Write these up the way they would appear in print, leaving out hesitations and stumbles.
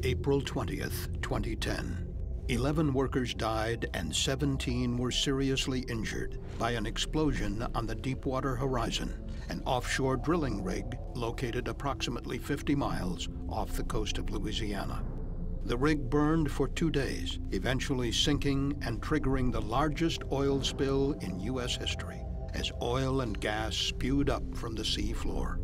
April 20th, 2010. 11 workers died and 17 were seriously injured by an explosion on the Deepwater Horizon, an offshore drilling rig located approximately 50 miles off the coast of Louisiana. The rig burned for 2 days, eventually sinking and triggering the largest oil spill in U.S. history, as oil and gas spewed up from the sea floor.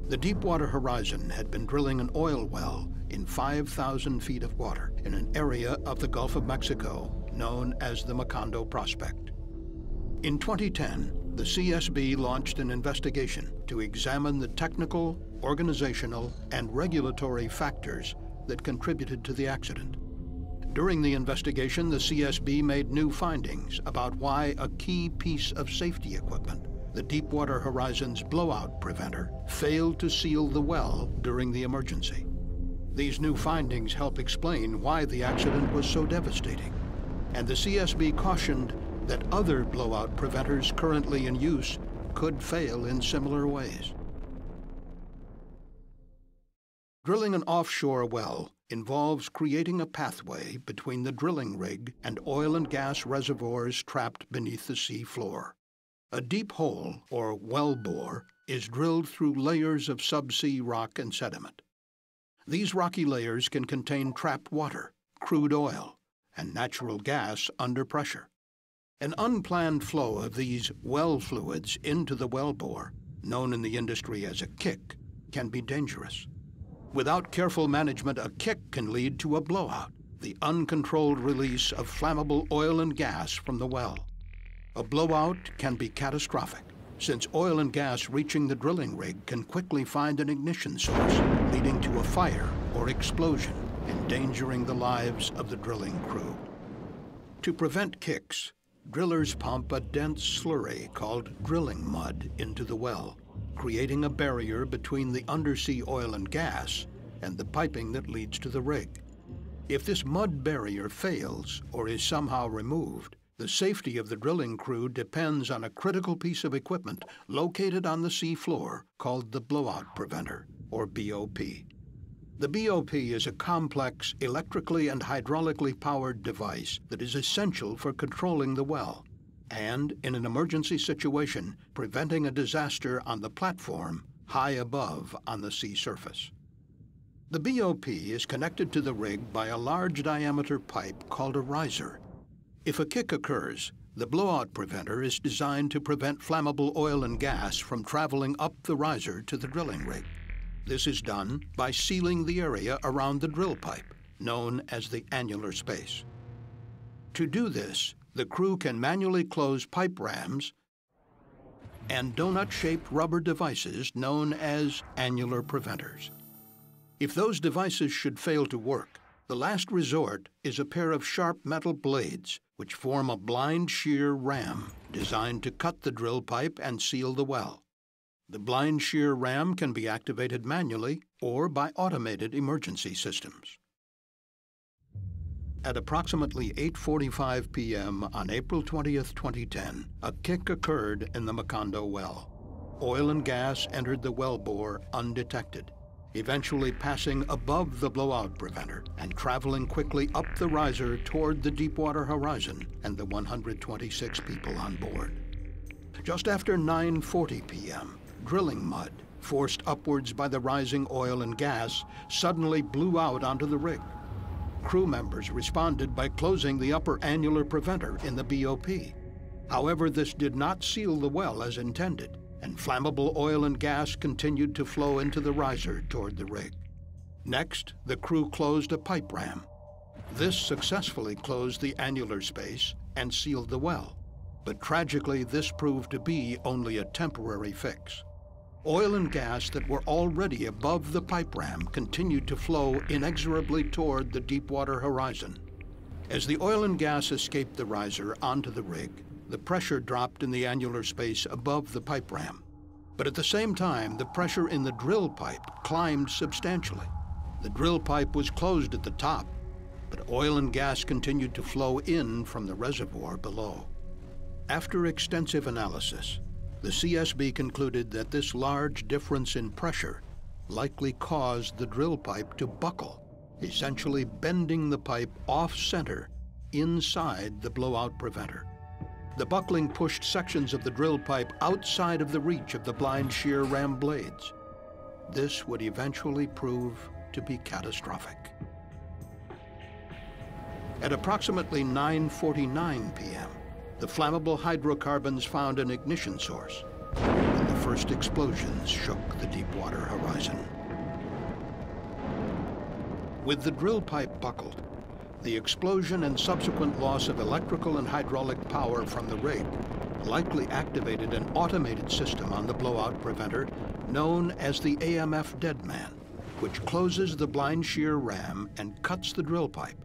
The Deepwater Horizon had been drilling an oil well in 5,000 feet of water in an area of the Gulf of Mexico known as the Macondo Prospect. In 2010, the CSB launched an investigation to examine the technical, organizational, and regulatory factors that contributed to the accident. During the investigation, the CSB made new findings about why a key piece of safety equipment, the Deepwater Horizon's blowout preventer, failed to seal the well during the emergency. These new findings help explain why the accident was so devastating, and the CSB cautioned that other blowout preventers currently in use could fail in similar ways. Drilling an offshore well involves creating a pathway between the drilling rig and oil and gas reservoirs trapped beneath the sea floor. A deep hole, or well bore, is drilled through layers of subsea rock and sediment. These rocky layers can contain trapped water, crude oil, and natural gas under pressure. An unplanned flow of these well fluids into the wellbore, known in the industry as a kick, can be dangerous. Without careful management, a kick can lead to a blowout, the uncontrolled release of flammable oil and gas from the well. A blowout can be catastrophic, since oil and gas reaching the drilling rig can quickly find an ignition source, leading to a fire or explosion, endangering the lives of the drilling crew. To prevent kicks, drillers pump a dense slurry called drilling mud into the well, creating a barrier between the undersea oil and gas and the piping that leads to the rig. If this mud barrier fails or is somehow removed, the safety of the drilling crew depends on a critical piece of equipment located on the sea floor called the blowout preventer, or BOP. The BOP is a complex, electrically and hydraulically powered device that is essential for controlling the well and, in an emergency situation, preventing a disaster on the platform high above on the sea surface. The BOP is connected to the rig by a large diameter pipe called a riser. If a kick occurs, the blowout preventer is designed to prevent flammable oil and gas from traveling up the riser to the drilling rig. This is done by sealing the area around the drill pipe, known as the annular space. To do this, the crew can manually close pipe rams and donut-shaped rubber devices known as annular preventers. If those devices should fail to work, the last resort is a pair of sharp metal blades which form a blind shear ram designed to cut the drill pipe and seal the well. The blind shear ram can be activated manually or by automated emergency systems. At approximately 8:45 p.m. on April 20th, 2010, a kick occurred in the Macondo well. Oil and gas entered the wellbore undetected, eventually passing above the blowout preventer and traveling quickly up the riser toward the Deepwater Horizon and the 126 people on board. Just after 9:40 p.m., drilling mud, forced upwards by the rising oil and gas, suddenly blew out onto the rig. Crew members responded by closing the upper annular preventer in the BOP. However, this did not seal the well as intended, and flammable oil and gas continued to flow into the riser toward the rig. Next, the crew closed a pipe ram. This successfully closed the annular space and sealed the well, but tragically this proved to be only a temporary fix. Oil and gas that were already above the pipe ram continued to flow inexorably toward the Deepwater Horizon. As the oil and gas escaped the riser onto the rig, the pressure dropped in the annular space above the pipe ram. But at the same time, the pressure in the drill pipe climbed substantially. The drill pipe was closed at the top, but oil and gas continued to flow in from the reservoir below. After extensive analysis, the CSB concluded that this large difference in pressure likely caused the drill pipe to buckle, essentially bending the pipe off-center inside the blowout preventer. The buckling pushed sections of the drill pipe outside of the reach of the blind shear ram blades. This would eventually prove to be catastrophic. At approximately 9:49 p.m., the flammable hydrocarbons found an ignition source, and the first explosions shook the Deepwater horizon. With the drill pipe buckled, the explosion and subsequent loss of electrical and hydraulic power from the rig likely activated an automated system on the blowout preventer known as the AMF deadman, which closes the blind shear ram and cuts the drill pipe.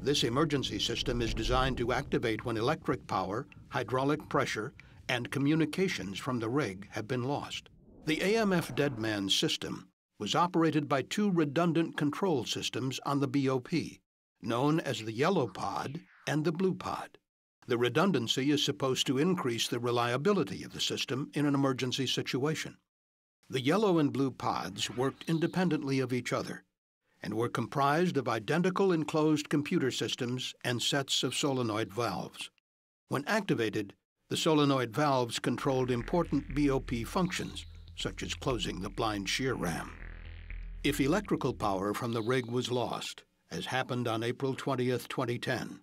This emergency system is designed to activate when electric power, hydraulic pressure, and communications from the rig have been lost. The AMF deadman system was operated by two redundant control systems on the BOP, known as the yellow pod and the blue pod. The redundancy is supposed to increase the reliability of the system in an emergency situation. The yellow and blue pods worked independently of each other and were comprised of identical enclosed computer systems and sets of solenoid valves. When activated, the solenoid valves controlled important BOP functions, such as closing the blind shear ram. If electrical power from the rig was lost, as happened on April 20th, 2010,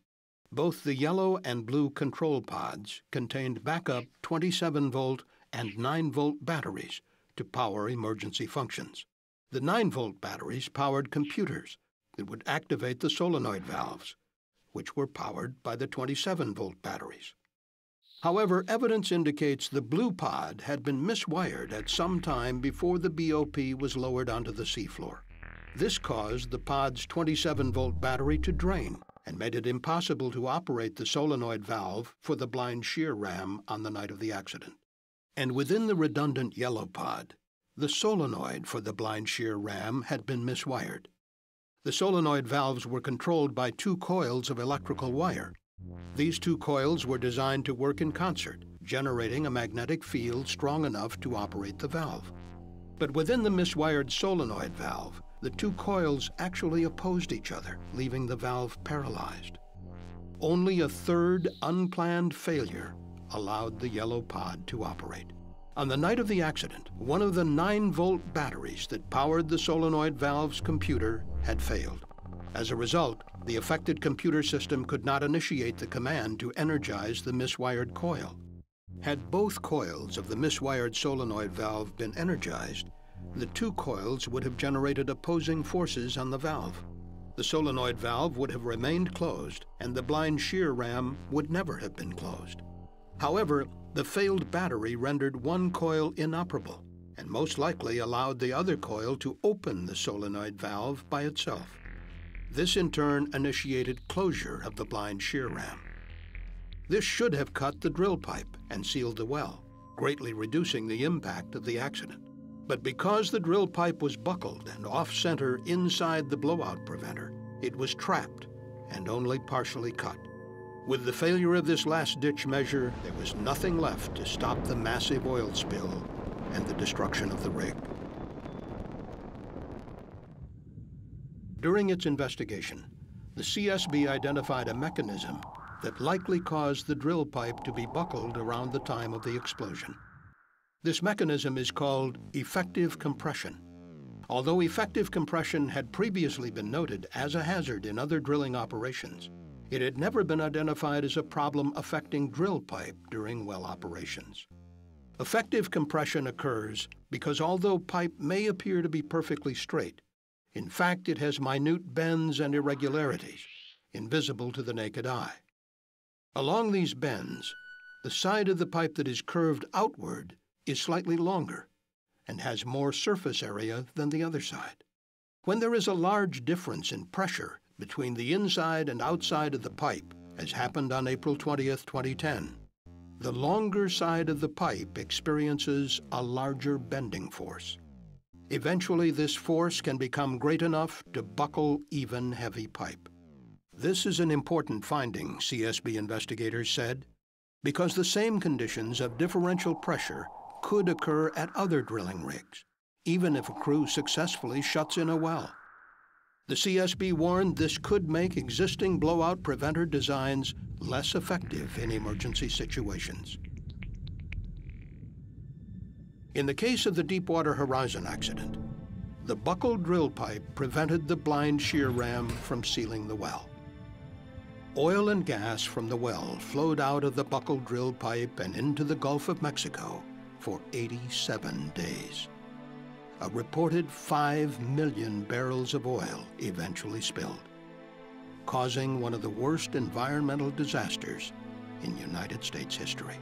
both the yellow and blue control pods contained backup 27-volt and 9-volt batteries to power emergency functions. The 9-volt batteries powered computers that would activate the solenoid valves, which were powered by the 27-volt batteries. However, evidence indicates the blue pod had been miswired at some time before the BOP was lowered onto the seafloor. This caused the pod's 27-volt battery to drain and made it impossible to operate the solenoid valve for the blind shear ram on the night of the accident. And within the redundant yellow pod, the solenoid for the blind shear ram had been miswired. The solenoid valves were controlled by two coils of electrical wire. These two coils were designed to work in concert, generating a magnetic field strong enough to operate the valve. But within the miswired solenoid valve, the two coils actually opposed each other, leaving the valve paralyzed. Only a third unplanned failure allowed the yellow pod to operate. On the night of the accident, one of the 9-volt batteries that powered the solenoid valve's computer had failed. As a result, the affected computer system could not initiate the command to energize the miswired coil. Had both coils of the miswired solenoid valve been energized, the two coils would have generated opposing forces on the valve. The solenoid valve would have remained closed, and the blind shear ram would never have been closed. However, the failed battery rendered one coil inoperable and most likely allowed the other coil to open the solenoid valve by itself. This in turn initiated closure of the blind shear ram. This should have cut the drill pipe and sealed the well, greatly reducing the impact of the accident. But because the drill pipe was buckled and off-center inside the blowout preventer, it was trapped and only partially cut. With the failure of this last-ditch measure, there was nothing left to stop the massive oil spill and the destruction of the rig. During its investigation, the CSB identified a mechanism that likely caused the drill pipe to be buckled around the time of the explosion. This mechanism is called effective compression. Although effective compression had previously been noted as a hazard in other drilling operations, it had never been identified as a problem affecting drill pipe during well operations. Effective compression occurs because although pipe may appear to be perfectly straight, in fact it has minute bends and irregularities, invisible to the naked eye. Along these bends, the side of the pipe that is curved outward is slightly longer and has more surface area than the other side. When there is a large difference in pressure between the inside and outside of the pipe, as happened on April 20th, 2010, the longer side of the pipe experiences a larger bending force. Eventually, this force can become great enough to buckle even heavy pipe. This is an important finding, CSB investigators said, because the same conditions of differential pressure could occur at other drilling rigs, even if a crew successfully shuts in a well. The CSB warned this could make existing blowout preventer designs less effective in emergency situations. In the case of the Deepwater Horizon accident, the buckled drill pipe prevented the blind shear ram from sealing the well. Oil and gas from the well flowed out of the buckled drill pipe and into the Gulf of Mexico for 87 days. A reported 5 million barrels of oil eventually spilled, causing one of the worst environmental disasters in United States history.